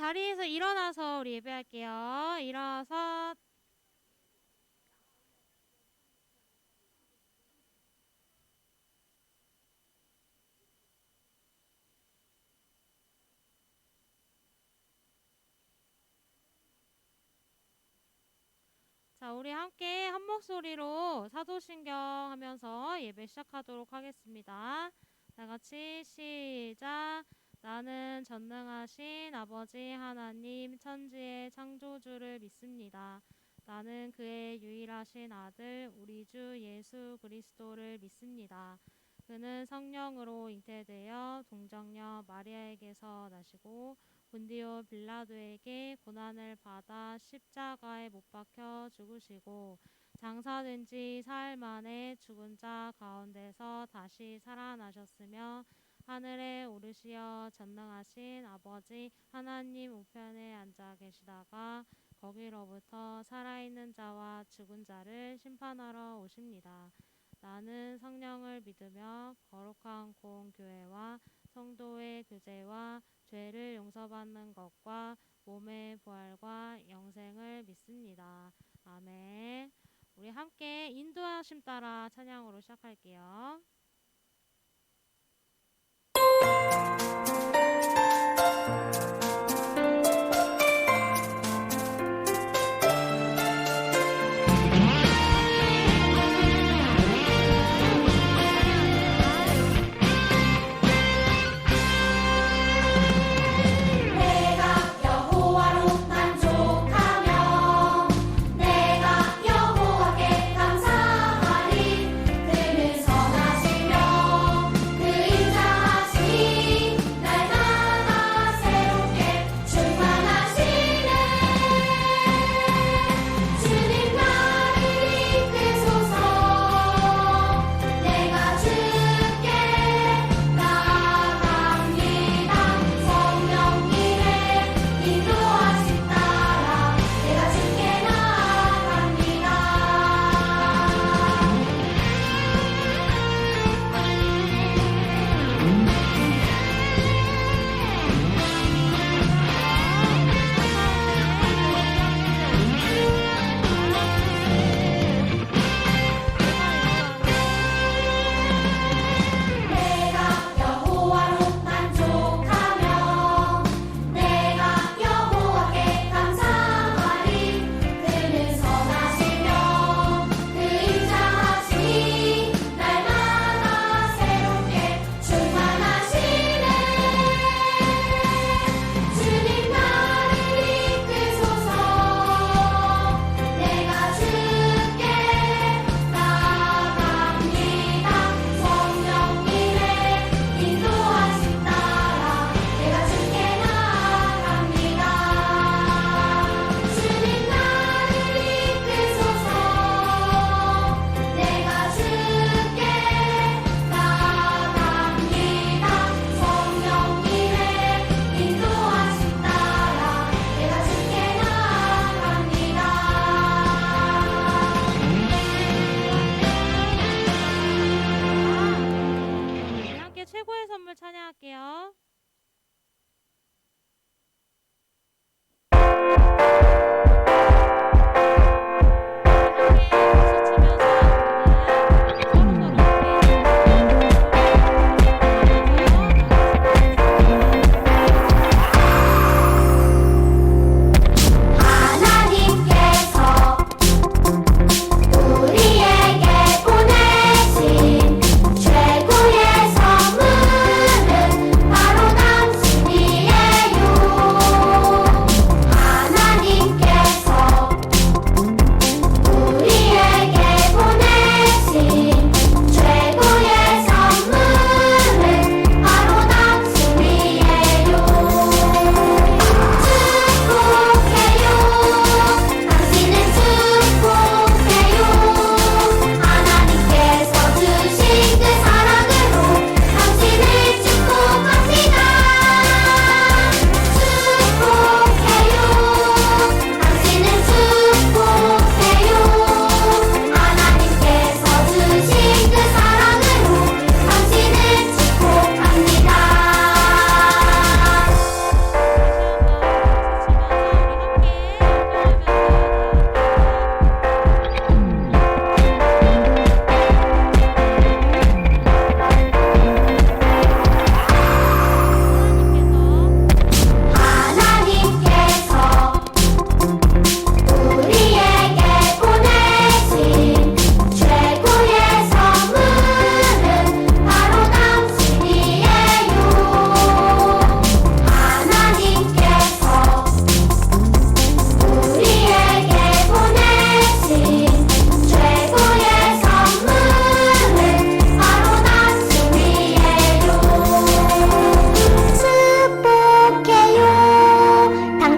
자리에서 일어나서 우리 예배할게요. 일어서. 자, 우리 함께 한 목소리로 사도신경 하면서 예배 시작하도록 하겠습니다. 다 같이 시작. 나는 전능하신 아버지 하나님 천지의 창조주를 믿습니다. 나는 그의 유일하신 아들 우리 주 예수 그리스도를 믿습니다. 그는 성령으로 잉태되어 동정녀 마리아에게서 나시고 본디오 빌라도에게 고난을 받아 십자가에 못 박혀 죽으시고 장사된 지 사흘 만에 죽은 자 가운데서 다시 살아나셨으며 하늘에 오르시어 전능하신 아버지 하나님 우편에 앉아 계시다가 거기로부터 살아있는 자와 죽은 자를 심판하러 오십니다. 나는 성령을 믿으며 거룩한 공교회와 성도의 교제와 죄를 용서받는 것과 몸의 부활과 영생을 믿습니다. 아멘. 우리 함께 인도하심 따라 찬양으로 시작할게요. 그는 선하시며 그 인자하심이 날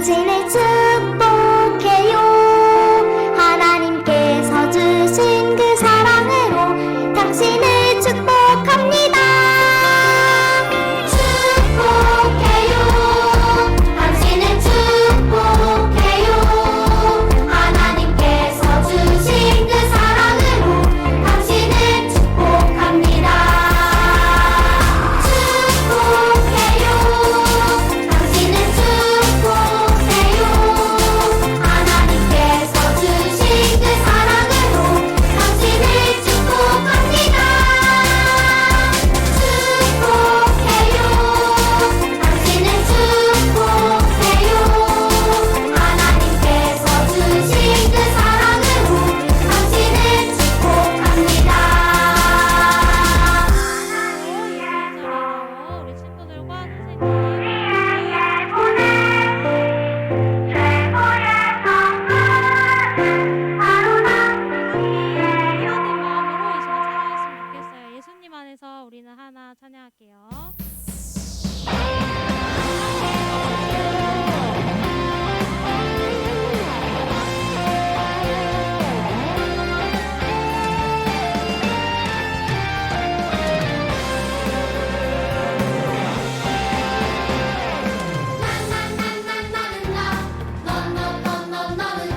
당신을 축복해요. 하나님께서 주신 그 사랑으로 당신을 축복합니다. 축복해요. 당신을 축복해요. 하나님께서 주신 그 사랑으로 당신을 축복합니다. 축복해요. 당신을 축복해요. 하나님께서 주신 그 사랑으로 당신을 축복합니다. 축복해요. 당신을 축복해요. 하나님께서 주신 그 사랑으로 당신을 축복합니다. 우리 친구들과 선생님 하나님 마음으로 이 시간 찬양했으면 좋겠어요. 예수님 안에서 우리는 하나 찬양할게요. 너는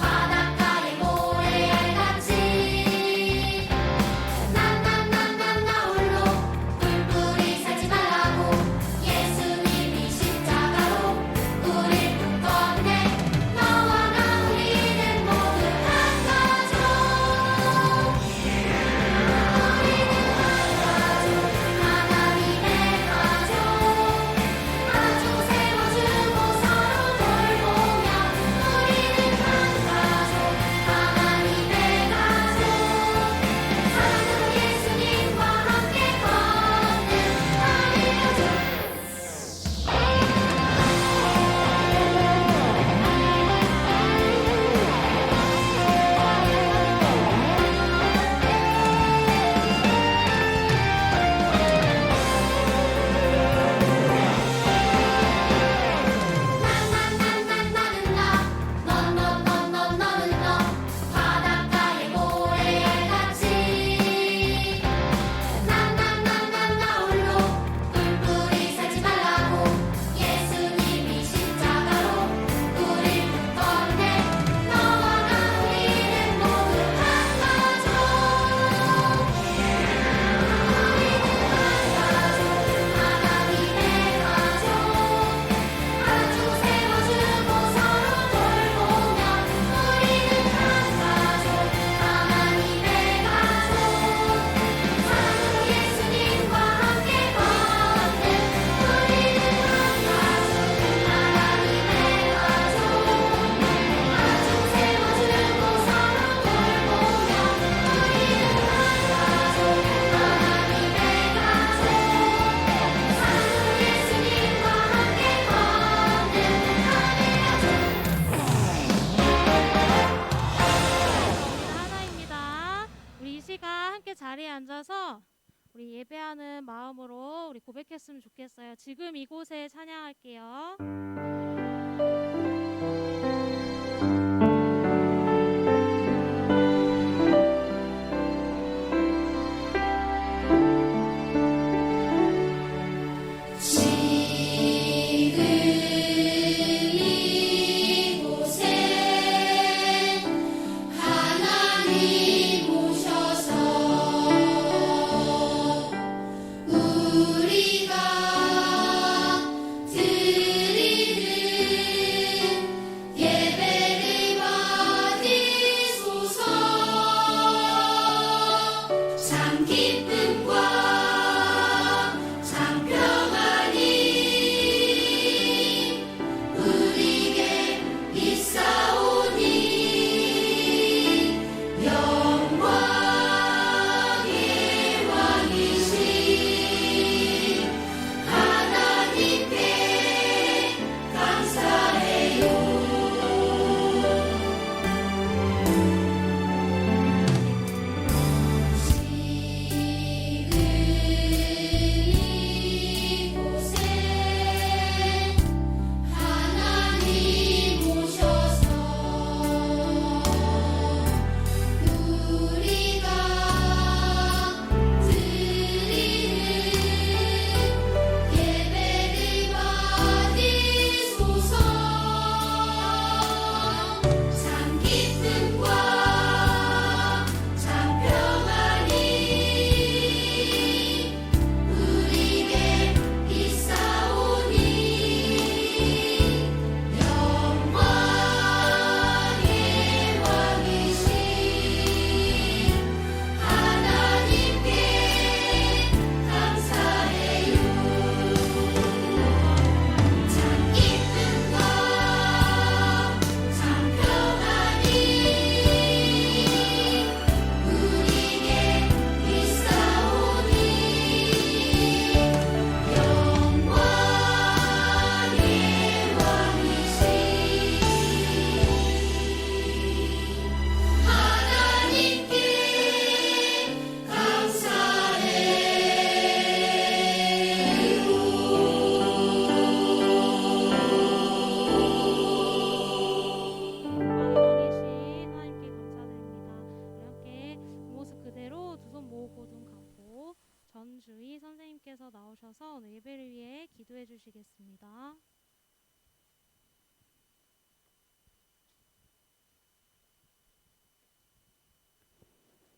바닷가의 모래알같이 나 홀로 뿔뿔이 살지 말라고 예수님이 십자가로 우릴 묶었네. 너와 나 우리는 모두 한 가족. 우리는 한 가족, 하나님의 가족. 가족 세워주고 서로 돌보며 우리는 한 가족, 하나님의 가족. 사랑하는 예수님과 함께 걷는 하나님의 가족. 너는 바닷가의 모래알같이 나 홀로 뿔뿔이 살지 말라고 예수님이 십자가로 우릴 묶었네. 너와 나 우리는 모두 한 가족. 우리는 한 가족, 하나님의 가족. 가족 세워주고 서로 돌보며 우리는 한 가족, 하나님의 가족. 사랑하는 예수님과 함께 걷는 우리는 한 가족, 하나님의 가족. 가족 세워주고 서로 돌보며 우리는 한 가족, 하나님의 가족. 사랑하는 예수님과 함께 걷는 우리는 하나입니다. 우리 이 시간 함께 자리에 앉아서 우리 예배하는 마음으로 우리 고백했으면 좋겠어요. 지금 이곳에 찬양할게요. 지금 이곳에 하나님 오셔서 우리가 드릴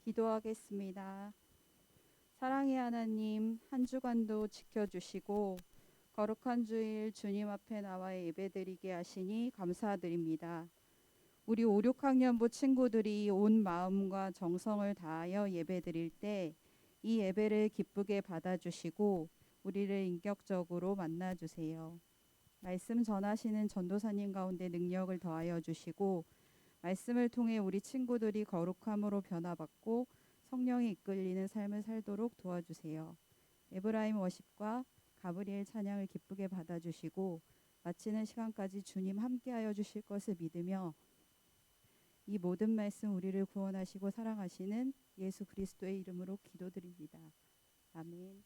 기도하겠습니다. 사랑의 하나님, 한 주간도 지켜주시고 거룩한 주일 주님 앞에 나와 예배드리게 하시니 감사드립니다. 우리 5, 6학년부 친구들이 온 마음과 정성을 다하여 예배드릴 때 이 예배를 기쁘게 받아주시고 우리를 인격적으로 만나주세요. 말씀 전하시는 전도사님 가운데 능력을 더하여 주시고 말씀을 통해 우리 친구들이 거룩함으로 변화받고 성령이 이끌리는 삶을 살도록 도와주세요. 에브라임 워십과 가브리엘 찬양을 기쁘게 받아주시고 마치는 시간까지 주님 함께하여 주실 것을 믿으며 이 모든 말씀 우리를 구원하시고 사랑하시는 예수 그리스도의 이름으로 기도드립니다. 아멘.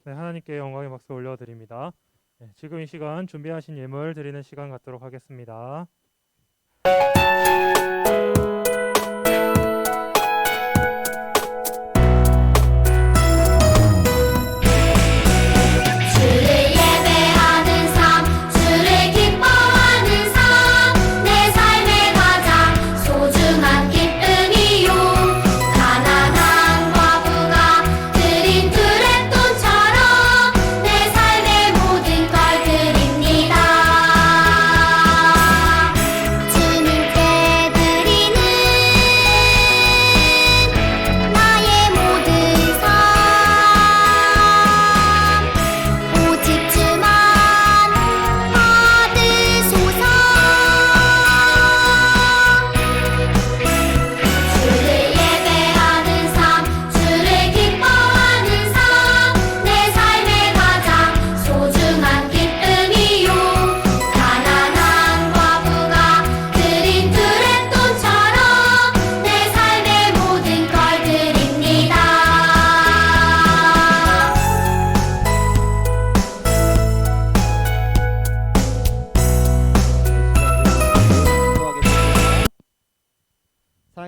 네, 하나님께 영광의 박수 올려드립니다. 네, 지금 이 시간 준비하신 예물 드리는 시간 갖도록 하겠습니다. 주를 예배하는 삶, 주를 기뻐하는 삶, 내 삶의 가장 소중한 기쁨이요. 가난한 과부가 드린 두랩돈처럼 내 삶의 모든 걸 드립니다.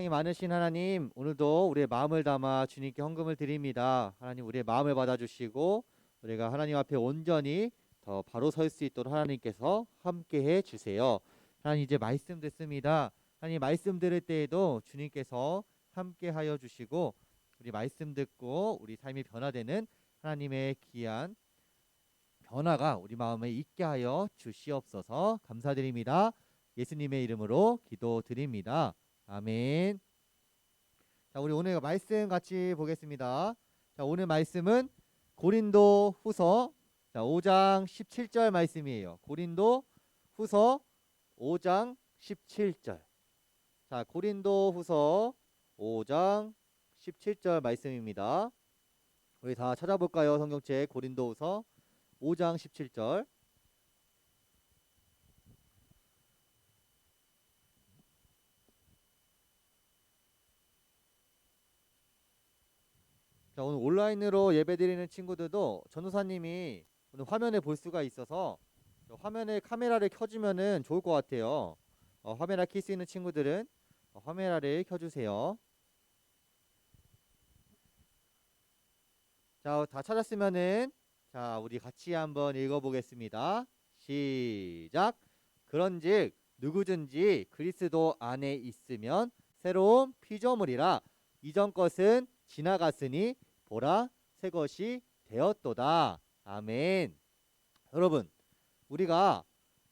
사랑이 많으신 하나님, 오늘도 우리의 마음을 담아 주님께 헌금을 드립니다. 하나님, 우리의 마음을 받아주시고 우리가 하나님 앞에 온전히 더 바로 설 수 있도록 하나님께서 함께해 주세요. 하나님, 이제 말씀 듣습니다. 하나님, 말씀 들을 때에도 주님께서 함께하여 주시고 우리 말씀 듣고 우리 삶이 변화되는 하나님의 귀한 변화가 우리 마음에 있게 하여 주시옵소서. 감사드립니다. 예수님의 이름으로 기도드립니다. 아멘. 자, 우리 오늘 말씀 같이 보겠습니다. 자, 오늘 말씀은 고린도 후서 5장 17절 말씀이에요. 고린도 후서 5장 17절. 자, 고린도 후서 5장 17절 말씀입니다. 우리 다 찾아볼까요? 성경책 고린도 후서 5장 17절. 자, 오늘 온라인으로 예배드리는 친구들도 전도사님이 오늘 화면에 볼 수가 있어서 화면에 카메라를 켜주면은 좋을 것 같아요. 화면을 켤 수 있는 친구들은 화면을 켜주세요. 자, 다 찾았으면은 자, 우리 같이 한번 읽어보겠습니다. 시작. 그런즉 누구든지 그리스도 안에 있으면 새로운 피조물이라. 이전 것은 지나갔으니 보라 새 것이 되었도다. 아멘. 여러분, 우리가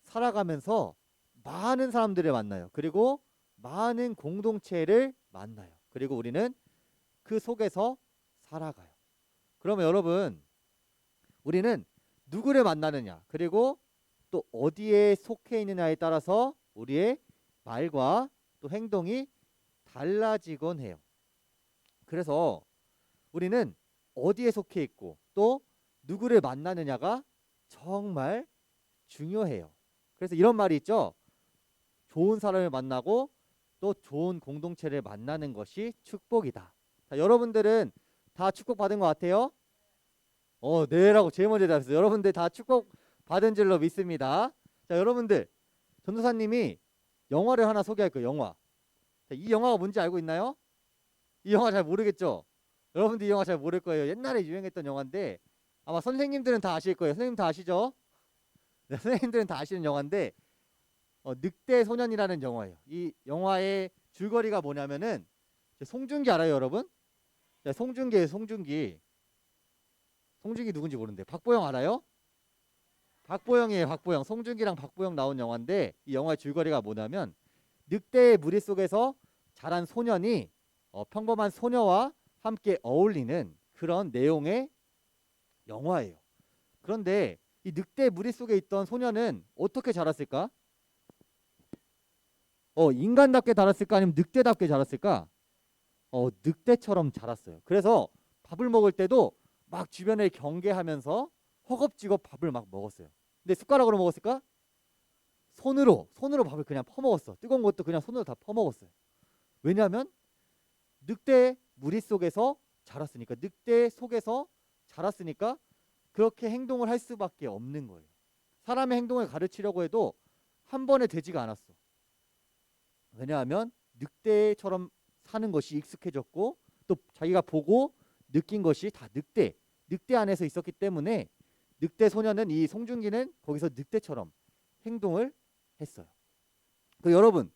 살아가면서 많은 사람들을 만나요. 그리고 많은 공동체를 만나요. 그리고 우리는 그 속에서 살아가요. 그러면 여러분, 우리는 누구를 만나느냐, 그리고 또 어디에 속해 있느냐에 따라서 우리의 말과 또 행동이 달라지곤 해요. 그래서 우리는 어디에 속해 있고 또 누구를 만나느냐가 정말 중요해요. 그래서 이런 말이 있죠. 좋은 사람을 만나고 또 좋은 공동체를 만나는 것이 축복이다. 자, 여러분들은 다 축복받은 것 같아요? 네라고 제일 먼저 대답했어요. 여러분들 다 축복받은 줄로 믿습니다. 자, 여러분들, 전도사님이 영화를 하나 소개할 거예요. 영화. 자, 이 영화가 뭔지 알고 있나요? 이 영화 잘 모르겠죠? 여러분들 이 영화 잘 모를 거예요. 옛날에 유행했던 영화인데 아마 선생님들은 다 아실 거예요. 선생님 다 아시죠? 네, 선생님들은 다 아시는 영화인데 늑대 소년이라는 영화예요. 이 영화의 줄거리가 뭐냐면은 송중기 알아요, 여러분? 네, 송중기예요, 송중기. 송중기 누군지 모르는데 박보영 알아요? 박보영이에요, 박보영. 송중기랑 박보영 나온 영화인데 이 영화의 줄거리가 뭐냐면 늑대의 무리 속에서 자란 소년이 평범한 소녀와 함께 어울리는 그런 내용의 영화예요. 그런데 이 늑대 무리 속에 있던 소년은 어떻게 자랐을까? 인간답게 자랐을까? 아니면 늑대답게 자랐을까? 늑대처럼 자랐어요. 그래서 밥을 먹을 때도 막 주변을 경계하면서 허겁지겁 밥을 막 먹었어요. 근데 숟가락으로 먹었을까? 손으로 밥을 그냥 퍼먹었어. 뜨거운 것도 그냥 손으로 다 퍼먹었어요. 왜냐하면 늑대 무리 속에서 자랐으니까, 늑대 속에서 자랐으니까 그렇게 행동을 할 수밖에 없는 거예요. 사람의 행동을 가르치려고 해도 한 번에 되지가 않았어. 왜냐하면 늑대처럼 사는 것이 익숙해졌고 또 자기가 보고 느낀 것이 다 늑대 안에서 있었기 때문에 늑대 소년은, 이 송중기는 거기서 늑대처럼 행동을 했어요. 여러분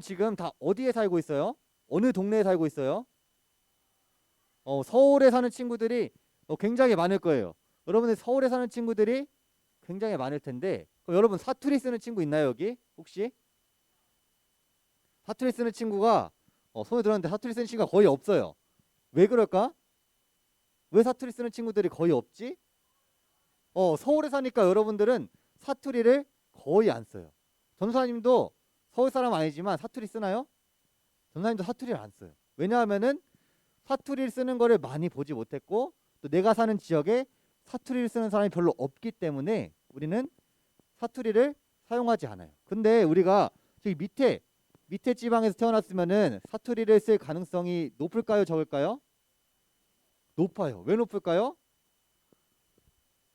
지금 다 어디에 살고 있어요? 어느 동네에 살고 있어요? 서울에 사는 친구들이 굉장히 많을 거예요. 여러분들 서울에 사는 친구들이 굉장히 많을 텐데 여러분 사투리 쓰는 친구 있나요, 여기? 혹시? 사투리 쓰는 친구가 손에 들었는데 사투리 쓰는 친구가 거의 없어요. 왜 그럴까? 왜 사투리 쓰는 친구들이 거의 없지? 서울에 사니까 여러분들은 사투리를 거의 안 써요. 전도사님도 서울 사람 아니지만 사투리 쓰나요? 전도사님도 사투리를 안 써요. 왜냐하면은 사투리를 쓰는 거를 많이 보지 못했고 또 내가 사는 지역에 사투리를 쓰는 사람이 별로 없기 때문에 우리는 사투리를 사용하지 않아요. 근데 우리가 저기 밑에 지방에서 태어났으면은 사투리를 쓸 가능성이 높을까요, 적을까요? 높아요. 왜 높을까요?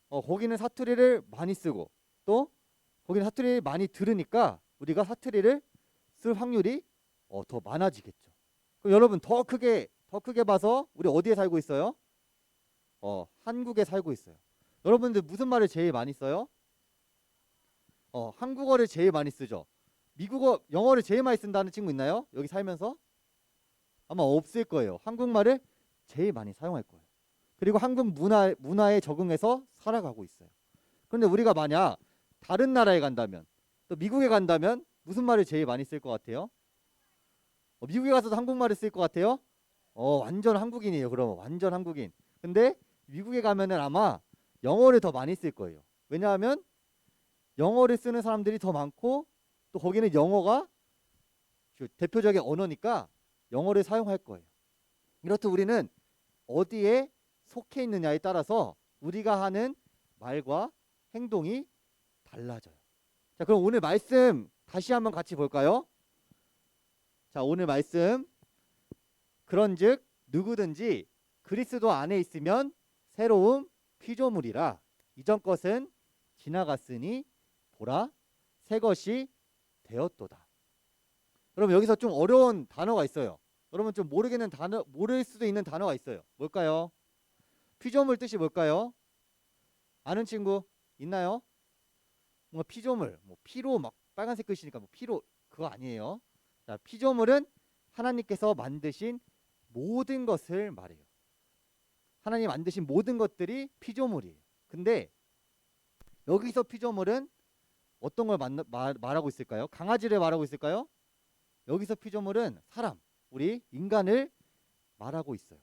거기는 사투리를 많이 쓰고 또 거기는 사투리를 많이 들으니까 우리가 사투리를 쓸 확률이 더 많아지겠죠. 그럼 여러분 더 크게 봐서 우리 어디에 살고 있어요? 한국에 살고 있어요. 여러분들 무슨 말을 제일 많이 써요? 한국어를 제일 많이 쓰죠. 미국어, 영어를 제일 많이 쓴다는 친구 있나요? 여기 살면서? 아마 없을 거예요. 한국말을 제일 많이 사용할 거예요. 그리고 한국 문화에 적응해서 살아가고 있어요. 그런데 우리가 만약 다른 나라에 간다면, 또 미국에 간다면 무슨 말을 제일 많이 쓸 것 같아요? 미국에 가서도 한국말을 쓸 것 같아요? 완전 한국인이에요. 그러면 완전 한국인. 근데 미국에 가면은 아마 영어를 더 많이 쓸 거예요. 왜냐하면 영어를 쓰는 사람들이 더 많고 또 거기는 영어가 대표적인 언어니까 영어를 사용할 거예요. 이렇듯 우리는 어디에 속해 있느냐에 따라서 우리가 하는 말과 행동이 달라져요. 자, 그럼 오늘 말씀 다시 한번 같이 볼까요? 자, 오늘 말씀. 그런즉 누구든지 그리스도 안에 있으면 새로운 피조물이라. 이전 것은 지나갔으니 보라 새 것이 되었도다. 여러분 여기서 좀 어려운 단어가 있어요. 여러분 좀 모를 수도 있는 단어가 있어요. 뭘까요? 피조물 뜻이 뭘까요? 아는 친구 있나요? 뭔가 피조물, 뭐 피로 막 빨간색 글씨니까 뭐 피로 그거 아니에요. 자, 피조물은 하나님께서 만드신 모든 것을 말해요. 하나님 만드신 모든 것들이 피조물이에요. 근데 여기서 피조물은 어떤 걸 말하고 있을까요? 강아지를 말하고 있을까요? 여기서 피조물은 사람, 우리 인간을 말하고 있어요.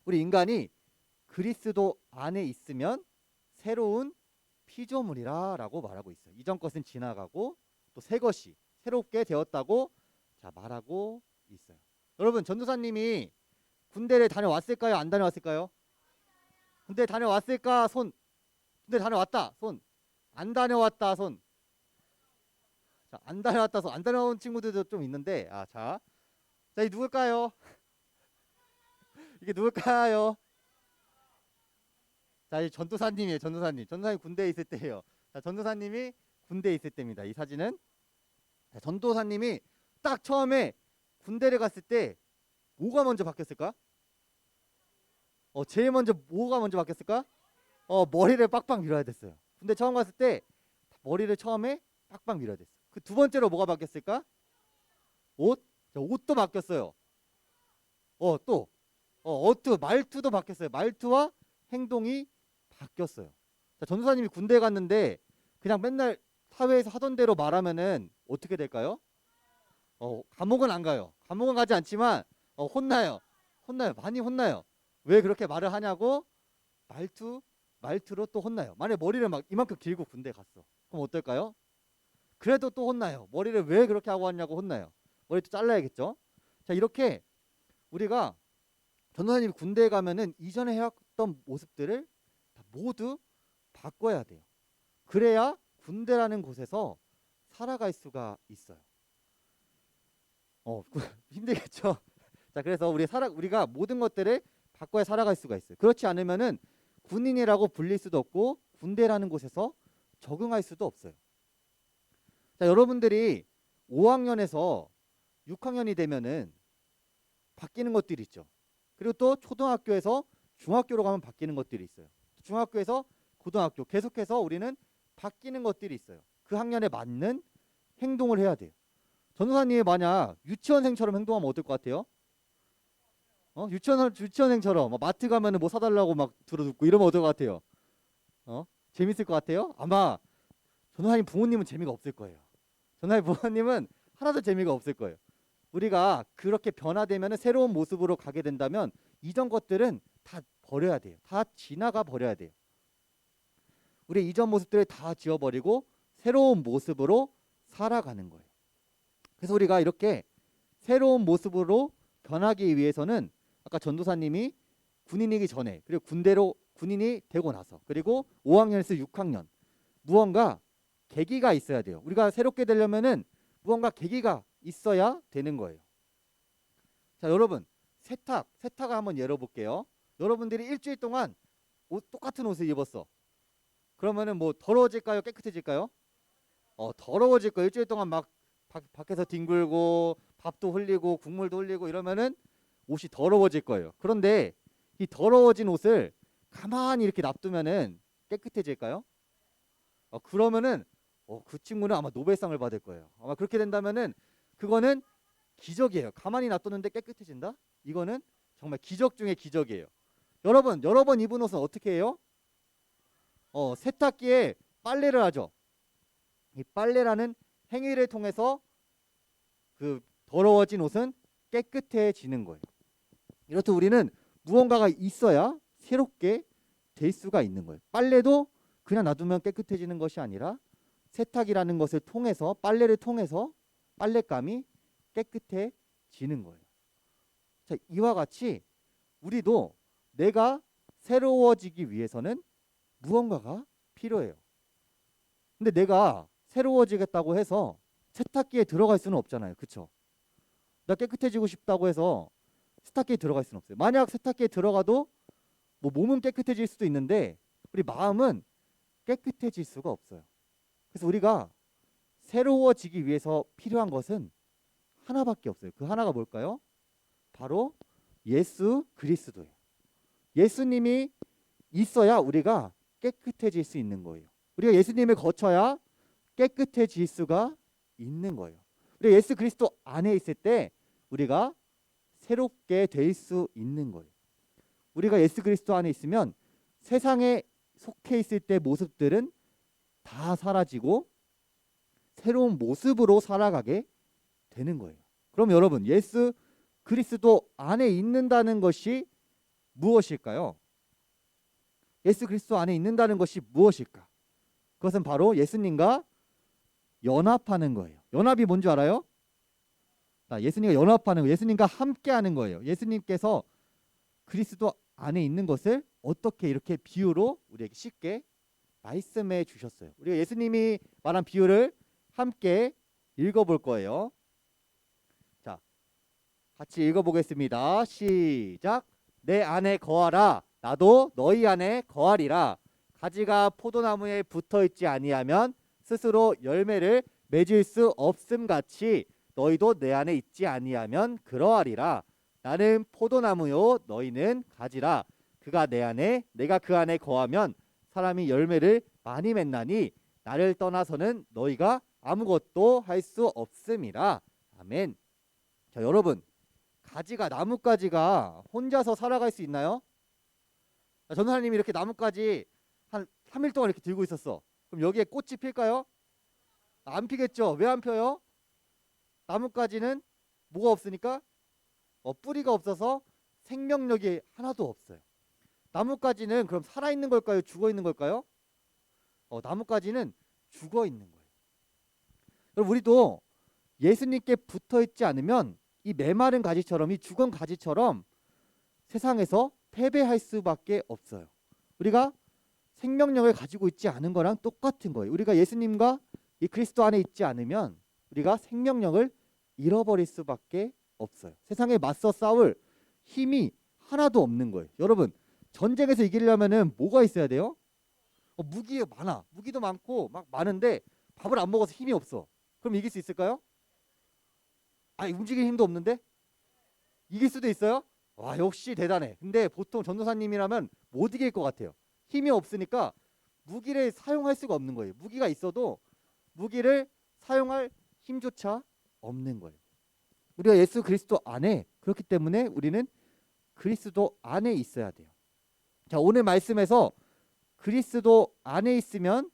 우리 인간이 그리스도 안에 있으면 새로운 피조물이라 라고 말하고 있어요. 이전 것은 지나가고 또 새 것이 새롭게 되었다고 말하고 있어요. 여러분 전도사님이 군대를 다녀왔을까요? 안 다녀왔을까요? 군대 다녀왔을까? 손. 군대 다녀왔다. 손. 안 다녀왔다. 손. 자, 안 다녀왔다. 손. 안 다녀온 친구들도 좀 있는데 자, 이 누굴까요? 이게 누굴까요? 자, 이 전도사님이에요. 전도사님 군대에 있을 때예요. 자, 전도사님이 군대에 있을 때입니다. 이 사진은. 자, 전도사님이 딱 처음에 군대를 갔을 때 뭐가 먼저 바뀌었을까? 제일 먼저 뭐가 먼저 바뀌었을까? 머리를 빡빡 밀어야 됐어요. 군대 처음 갔을 때 머리를 처음에 빡빡 밀어야 됐어요. 그 두 번째로 뭐가 바뀌었을까? 옷? 자, 옷도 바뀌었어요. 또 말투도 바뀌었어요. 말투와 행동이 바뀌었어요. 자, 전도사님이 군대 갔는데 그냥 맨날 사회에서 하던 대로 말하면은 어떻게 될까요? 감옥은 안 가요. 감옥은 가지 않지만 혼나요. 많이 혼나요. 왜 그렇게 말을 하냐고 말투로 또 혼나요. 만약에 머리를 막 이만큼 길고 군대 갔어. 그럼 어떨까요? 그래도 또 혼나요. 머리를 왜 그렇게 하고 왔냐고 혼나요. 머리도 잘라야겠죠. 자, 이렇게 우리가 전도사님이 군대에 가면은 이전에 해왔던 모습들을 다 모두 바꿔야 돼요. 그래야 군대라는 곳에서 살아갈 수가 있어요. 힘들겠죠. 자, 그래서 우리가 모든 것들을 바꿔야 살아갈 수가 있어요. 그렇지 않으면은 군인이라고 불릴 수도 없고 군대라는 곳에서 적응할 수도 없어요. 자, 여러분들이 5학년에서 6학년이 되면은 바뀌는 것들이 있죠. 그리고 또 초등학교에서 중학교로 가면 바뀌는 것들이 있어요. 중학교에서 고등학교 계속해서 우리는 바뀌는 것들이 있어요. 그 학년에 맞는 행동을 해야 돼요. 전도사님이 만약 유치원생처럼 행동하면 어떨 것 같아요? 유치원생처럼 마트 가면은 뭐 사달라고 막 들어듣고 이러면 어떨 것 같아요? 재밌을 것 같아요? 아마 전도사님 부모님은 재미가 없을 거예요. 전도사님 부모님은 하나도 재미가 없을 거예요. 우리가 그렇게 변화되면 새로운 모습으로 가게 된다면 이전 것들은 다 버려야 돼요. 다 지나가 버려야 돼요. 우리 이전 모습들을 다 지워버리고 새로운 모습으로 살아가는 거예요. 그래서 우리가 이렇게 새로운 모습으로 변하기 위해서는 아까 전도사님이 군인이기 전에 그리고 군인이 되고 나서 그리고 5학년에서 6학년 무언가 계기가 있어야 돼요. 우리가 새롭게 되려면은 무언가 계기가 있어야 되는 거예요. 자, 여러분 세탁을 한번 열어볼게요. 여러분들이 일주일 동안 똑같은 옷을 입었어. 그러면은 뭐 더러워질까요? 깨끗해질까요? 더러워질 거예요. 일주일 동안 막 밖에서 뒹굴고 밥도 흘리고 국물도 흘리고 이러면은 옷이 더러워질 거예요. 그런데 이 더러워진 옷을 가만히 이렇게 놔두면은 깨끗해질까요? 그러면은 그 친구는 아마 노벨상을 받을 거예요. 아마 그렇게 된다면은 그거는 기적이에요. 가만히 놔뒀는데 깨끗해진다? 이거는 정말 기적 중에 기적이에요. 여러분, 여러 번 입은 옷은 어떻게 해요? 세탁기에 빨래를 하죠. 이 빨래라는 행위를 통해서 그 더러워진 옷은 깨끗해지는 거예요. 이렇듯 우리는 무언가가 있어야 새롭게 될 수가 있는 거예요. 빨래도 그냥 놔두면 깨끗해지는 것이 아니라 세탁이라는 것을 통해서, 빨래를 통해서 빨랫감이 깨끗해지는 거예요. 자, 이와 같이 우리도 내가 새로워지기 위해서는 무언가가 필요해요. 근데 내가 새로워지겠다고 해서 세탁기에 들어갈 수는 없잖아요. 그렇죠? 나 깨끗해지고 싶다고 해서 세탁기에 들어갈 수는 없어요. 만약 세탁기에 들어가도 뭐 몸은 깨끗해질 수도 있는데 우리 마음은 깨끗해질 수가 없어요. 그래서 우리가 새로워지기 위해서 필요한 것은 하나밖에 없어요. 그 하나가 뭘까요? 바로 예수 그리스도예요. 예수님이 있어야 우리가 깨끗해질 수 있는 거예요. 우리가 예수님을 거쳐야 깨끗해질 수가 있는 거예요. 우리가 예수 그리스도 안에 있을 때 우리가 새롭게 될 수 있는 거예요. 우리가 예수 그리스도 안에 있으면 세상에 속해 있을 때 모습들은 다 사라지고 새로운 모습으로 살아가게 되는 거예요. 그럼 여러분, 예수 그리스도 안에 있는다는 것이 무엇일까요? 예수 그리스도 안에 있는다는 것이 무엇일까? 그것은 바로 예수님과 연합하는 거예요. 연합이 뭔지 알아요? 예수님과 연합하는 거예요. 예수님과 함께하는 거예요. 예수님께서 그리스도 안에 있는 것을 어떻게 이렇게 비유로 우리에게 쉽게 말씀해 주셨어요. 우리가 예수님이 말한 비유를 함께 읽어볼 거예요. 자, 같이 읽어보겠습니다. 시작. 내 안에 거하라. 나도 너희 안에 거하리라. 가지가 포도나무에 붙어있지 아니하면 스스로 열매를 맺을 수 없음 같이 너희도 내 안에 있지 아니하면 그러하리라. 나는 포도나무요 너희는 가지라. 그가 내 안에 내가 그 안에 거하면 사람이 열매를 많이 맺나니 나를 떠나서는 너희가 아무것도 할 수 없음이라. 아멘. 자, 여러분, 가지가 나뭇가지가 혼자서 살아갈 수 있나요? 전도사님이 이렇게 나뭇가지 한 3일 동안 이렇게 들고 있었어. 그럼 여기에 꽃이 필까요? 안 피겠죠. 왜 안 펴요? 나뭇가지는 뭐가 없으니까? 뿌리가 없어서 생명력이 하나도 없어요. 나뭇가지는 그럼 살아있는 걸까요? 죽어있는 걸까요? 나뭇가지는 죽어있는 거예요. 그럼 우리도 예수님께 붙어있지 않으면 이 메마른 가지처럼, 이 죽은 가지처럼 세상에서 패배할 수밖에 없어요. 우리가 생명력을 가지고 있지 않은 거랑 똑같은 거예요. 우리가 예수님과 이 그리스도 안에 있지 않으면 우리가 생명력을 잃어버릴 수밖에 없어요. 세상에 맞서 싸울 힘이 하나도 없는 거예요. 여러분, 전쟁에서 이기려면은 뭐가 있어야 돼요? 무기가 많아. 무기도 많고 막 많은데 밥을 안 먹어서 힘이 없어. 그럼 이길 수 있을까요? 움직일 힘도 없는데? 이길 수도 있어요? 와, 역시 대단해. 근데 보통 전도사님이라면 못 이길 것 같아요. 힘이 없으니까 무기를 사용할 수가 없는 거예요. 무기가 있어도 무기를 사용할 힘조차 없는 거예요. 우리가 예수 그리스도 안에, 그렇기 때문에 우리는 그리스도 안에 있어야 돼요. 자, 오늘 말씀에서 그리스도 안에 있으면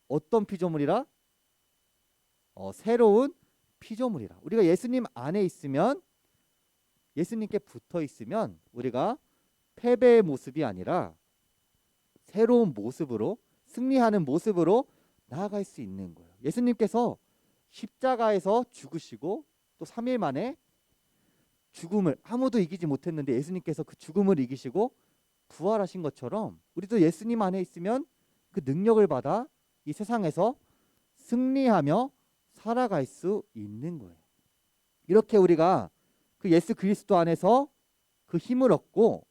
어떤 피조물이라? 새로운 피조물이라. 우리가 예수님 안에 있으면, 예수님께 붙어 있으면 우리가 패배의 모습이 아니라 새로운 모습으로, 승리하는 모습으로 나아갈 수 있는 거예요. 예수님께서 십자가에서 죽으시고 또 3일 만에 죽음을 아무도 이기지 못했는데 예수님께서 그 죽음을 이기시고 부활하신 것처럼 우리도 예수님 안에 있으면 그 능력을 받아 이 세상에서 승리하며 살아갈 수 있는 거예요. 이렇게 우리가 그 예수 그리스도 안에서 그 힘을 얻고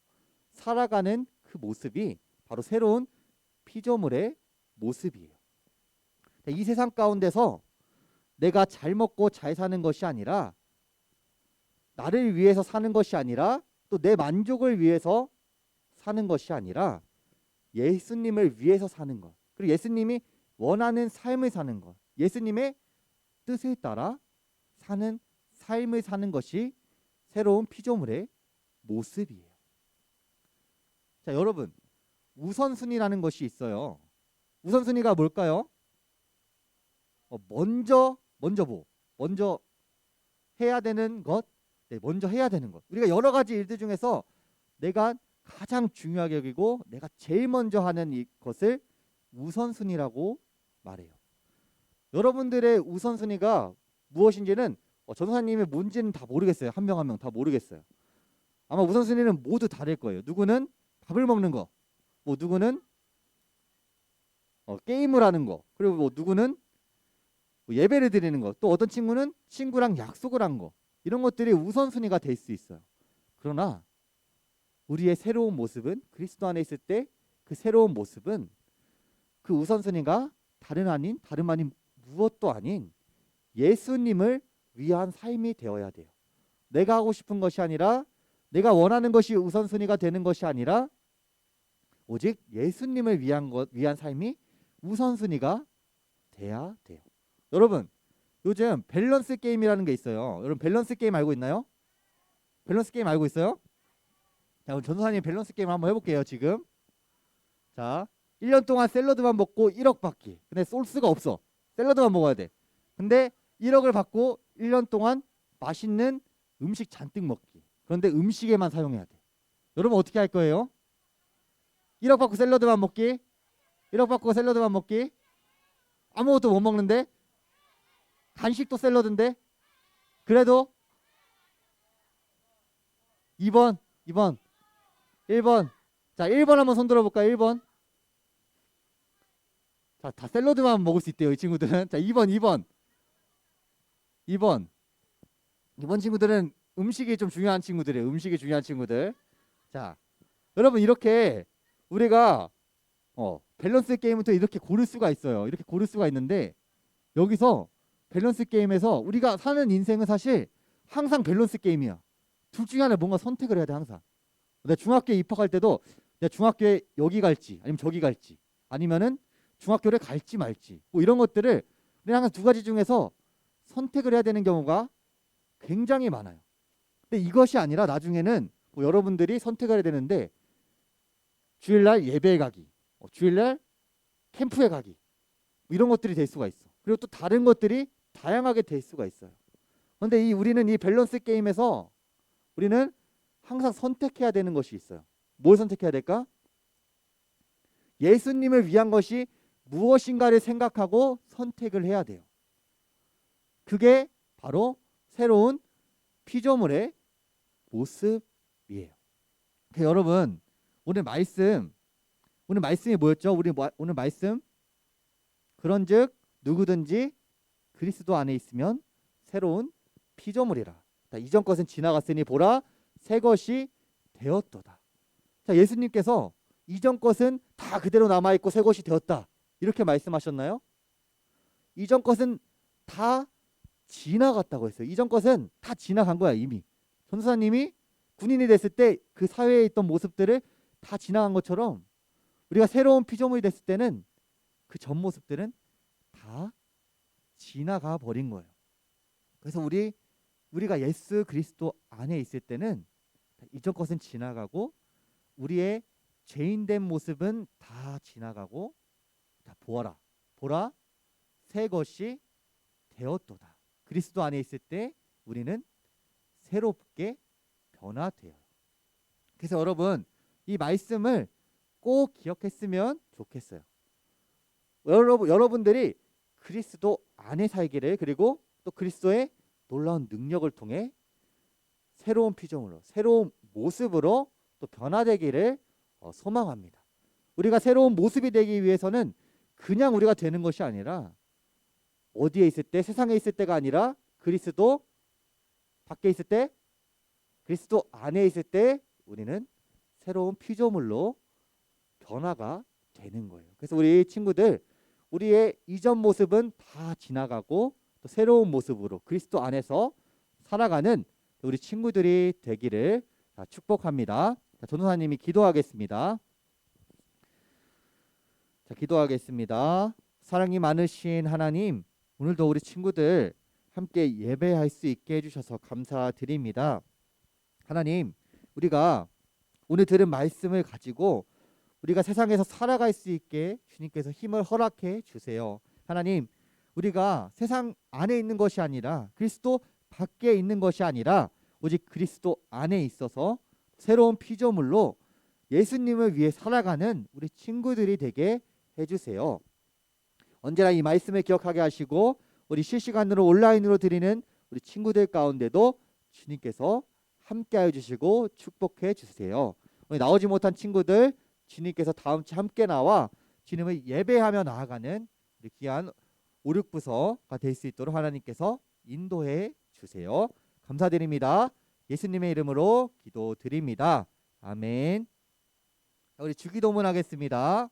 살아가는 그 모습이 바로 새로운 피조물의 모습이에요. 이 세상 가운데서 내가 잘 먹고 잘 사는 것이 아니라 나를 위해서 사는 것이 아니라 또 내 만족을 위해서 사는 것이 아니라 예수님을 위해서 사는 것. 그리고 예수님이 원하는 삶을 사는 것. 예수님의 뜻에 따라 사는 삶을 사는 것이 새로운 피조물의 모습이에요. 자, 여러분, 우선순위라는 것이 있어요. 우선순위가 뭘까요? 먼저 해야 되는 것. 네, 먼저 해야 되는 것. 우리가 여러 가지 일들 중에서 내가 가장 중요하게 여기고 내가 제일 먼저 하는 이것을 우선순위라고 말해요. 여러분들의 우선순위가 무엇인지는 전도사님의 뭔지는 다 모르겠어요. 한 명 한 명 다 모르겠어요. 아마 우선순위는 모두 다를 거예요. 누구는 밥을 먹는 거, 뭐 누구는 게임을 하는 거, 그리고 뭐 누구는 뭐 예배를 드리는 거, 또 어떤 친구는 친구랑 약속을 한 거, 이런 것들이 우선순위가 될 수 있어요. 그러나 우리의 새로운 모습은 그리스도 안에 있을 때 그 새로운 모습은 그 우선순위가 다름 아닌 무엇도 아닌 예수님을 위한 삶이 되어야 돼요. 내가 하고 싶은 것이 아니라 내가 원하는 것이 우선순위가 되는 것이 아니라 오직 예수님을 위한 삶이 우선순위가 돼야 돼요. 여러분, 요즘 밸런스 게임이라는 게 있어요. 여러분 밸런스 게임 알고 있나요? 밸런스 게임 알고 있어요? 자, 그럼 전도사님 밸런스 게임 한번 해볼게요. 지금 자, 1년 동안 샐러드만 먹고 1억 받기. 근데 소스가 없어. 샐러드만 먹어야 돼. 근데 1억을 받고 1년 동안 맛있는 음식 잔뜩 먹기. 그런데 음식에만 사용해야 돼. 여러분 어떻게 할 거예요? 1억 받고 샐러드만 먹기? 1억 받고 샐러드만 먹기? 아무것도 못 먹는데? 간식도 샐러드인데? 그래도 2번 1번. 자, 1번 한번 손 들어볼까요? 1번. 자, 다 샐러드만 먹을 수 있대요, 이 친구들은. 자, 2번 친구들은 음식이 좀 중요한 친구들이에요. 음식이 중요한 친구들. 자, 여러분 이렇게 우리가 밸런스 게임은 또 이렇게 고를 수가 있어요. 이렇게 고를 수가 있는데 여기서 밸런스 게임에서 우리가 사는 인생은 사실 항상 밸런스 게임이야. 둘 중에 하나 뭔가 선택을 해야 돼, 항상. 내가 중학교에 입학할 때도 내가 중학교에 여기 갈지 아니면 저기 갈지 아니면은 중학교를 갈지 말지 뭐 이런 것들을 우리는 항상 두 가지 중에서 선택을 해야 되는 경우가 굉장히 많아요. 근데 이것이 아니라 나중에는 뭐 여러분들이 선택을 해야 되는데 주일날 예배에 가기, 주일날 캠프에 가기 뭐 이런 것들이 될 수가 있어. 그리고 또 다른 것들이 다양하게 될 수가 있어요. 그런데 우리는 이 밸런스 게임에서 우리는 항상 선택해야 되는 것이 있어요. 뭘 선택해야 될까? 예수님을 위한 것이 무엇인가를 생각하고 선택을 해야 돼요. 그게 바로 새로운 피조물의 모습이에요. 여러분, 오늘 말씀이 뭐였죠? 오늘 말씀 그런즉 누구든지 그리스도 안에 있으면 새로운 피조물이라. 이전 것은 지나갔으니 보라 새 것이 되었도다. 자, 예수님께서 이전 것은 다 그대로 남아 있고 새 것이 되었다. 이렇게 말씀하셨나요? 이전 것은 다 지나갔다고 했어요. 이전 것은 다 지나간 거야, 이미. 전도사님이 군인이 됐을 때 그 사회에 있던 모습들을 다 지나간 것처럼 우리가 새로운 피조물이 됐을 때는 그 전 모습들은 다 지나가 버린 거예요. 그래서 우리가 예수 그리스도 안에 있을 때는 이전 것은 지나가고 우리의 죄인된 모습은 다 지나가고 다 보라 새 것이 되었도다. 그리스도 안에 있을 때 우리는 새롭게 변화돼요. 그래서 여러분 이 말씀을 꼭 기억했으면 좋겠어요. 여러분들이 그리스도 안에 살기를 그리고 또 그리스도의 놀라운 능력을 통해 새로운 피조물로 새로운 모습으로 또 변화되기를 소망합니다. 우리가 새로운 모습이 되기 위해서는 그냥 우리가 되는 것이 아니라 어디에 있을 때 세상에 있을 때가 아니라 그리스도 밖에 있을 때 그리스도 안에 있을 때 우리는 새로운 피조물로 변화가 되는 거예요. 그래서 우리 친구들 우리의 이전 모습은 다 지나가고 또 새로운 모습으로 그리스도 안에서 살아가는 우리 친구들이 되기를 축복합니다. 자, 전도사님이 기도하겠습니다. 자, 기도하겠습니다. 사랑이 많으신 하나님, 오늘도 우리 친구들 함께 예배할 수 있게 해주셔서 감사드립니다. 하나님, 우리가 오늘 들은 말씀을 가지고 우리가 세상에서 살아갈 수 있게 주님께서 힘을 허락해 주세요. 하나님, 우리가 세상 안에 있는 것이 아니라 그리스도 밖에 있는 것이 아니라 오직 그리스도 안에 있어서 새로운 피조물로 예수님을 위해 살아가는 우리 친구들이 되게 해주세요. 언제나 이 말씀을 기억하게 하시고 우리 실시간으로 온라인으로 드리는 우리 친구들 가운데도 주님께서 함께하여 주시고 축복해 주세요. 오늘 나오지 못한 친구들 주님께서 다음 주 함께 나와 주님을 예배하며 나아가는 우리 귀한 5, 6부서가 될 수 있도록 하나님께서 인도해 주세요. 감사드립니다. 예수님의 이름으로 기도드립니다. 아멘. 우리 주기도문 하겠습니다.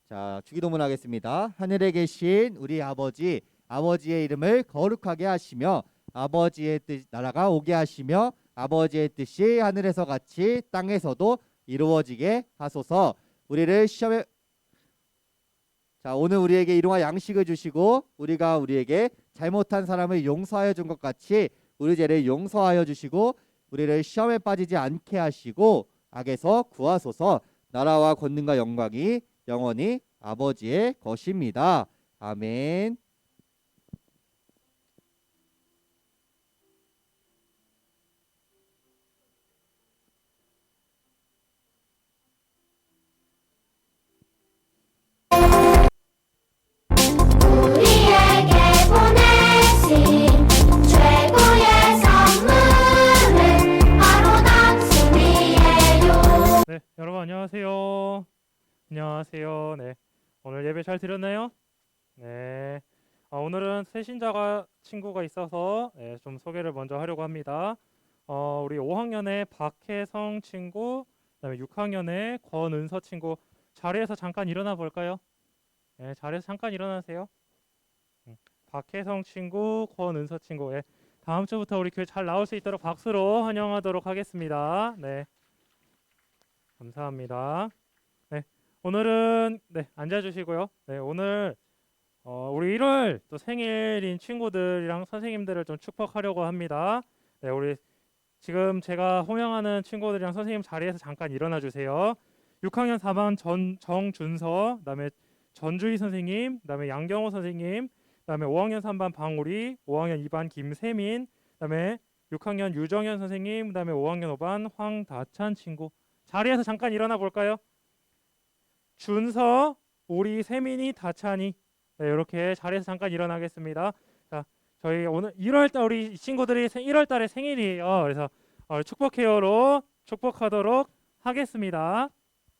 자, 주기도문 하겠습니다. 하늘에 계신 우리 아버지, 아버지의 이름을 거룩하게 하시며 아버지의 나라가 오게 하시며 아버지의 뜻이 하늘에서 같이 땅에서도 이루어지게 하소서. 우리를 시험에 자, 오늘 우리에게 일용할 양식을 주시고 우리가 우리에게 잘못한 사람을 용서하여 준 것 같이 우리 죄를 용서하여 주시고 우리를 시험에 빠지지 않게 하시고 악에서 구하소서. 나라와 권능과 영광이 영원히 아버지의 것입니다. 아멘. 우리에게 보내신 최고의 선물은 바로 당신이에요. 네, 여러분 안녕하세요. 안녕하세요. 네, 오늘 예배 잘 드렸나요? 네. 오늘은 새신자가 친구가 있어서 좀 소개를 먼저 하려고 합니다. 우리 5학년의 박혜성 친구, 그다음에 6학년의 권은서 친구 자리에서 잠깐 일어나 볼까요? 네, 자리에서 잠깐 일어나세요. 박혜성 친구, 권은서 친구, 다음 주부터 우리 교회 잘 나올 수 있도록 박수로 환영하도록 하겠습니다. 네, 감사합니다. 네, 오늘은 앉아주시고요. 네, 오늘 우리 1월 또 생일인 친구들이랑 선생님들을 좀 축복하려고 합니다. 네, 우리 지금 제가 호명하는 친구들이랑 선생님 자리에서 잠깐 일어나 주세요. 6학년 4반 정준서, 그다음에 전주희 선생님, 그다음에 양경호 선생님, 그다음에 5학년 3반 방우리, 5학년 2반 김세민, 그다음에 6학년 유정현 선생님, 그다음에 5학년 5반 황다찬 친구 자리에서 잠깐 일어나 볼까요? 준서, 우리 세민이, 다찬이 이렇게 자리에서 잠깐 일어나겠습니다. 자, 저희 오늘 1월달 우리 이 친구들이 1월달에 생일이에요. 그래서 축복해요로 축복하도록 하겠습니다.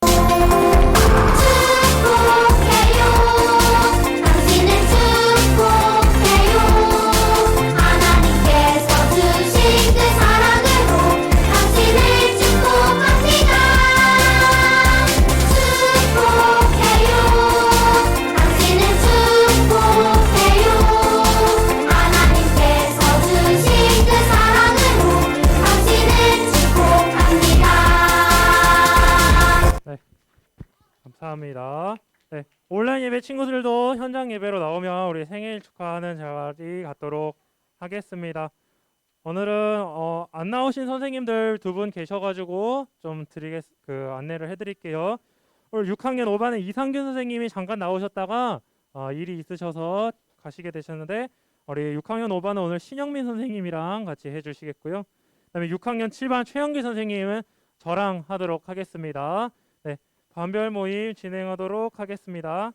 축복해요. 당신을 축복해요. 하나님께서 주신 그 사랑으로 당신을 축복합니다. 축복해요. 당신을 축복해요. 하나님께서 주신 그 사랑으로 당신을 축복합니다. 감사합니다. 네, 온라인 예배 친구들도 현장 예배로 나오면 우리 생일 축하하는 자리 갖도록 하겠습니다. 오늘은 안 나오신 선생님들 2분 계셔가지고 좀 안내를 해드릴게요. 오늘 6학년 5반의 이상균 선생님이 잠깐 나오셨다가 일이 있으셔서 가시게 되셨는데 우리 6학년 5반은 오늘 신영민 선생님이랑 같이 해주시겠고요. 그다음에 6학년 7반 최영기 선생님은 저랑 하도록 하겠습니다. 네, 반별 모임 진행하도록 하겠습니다.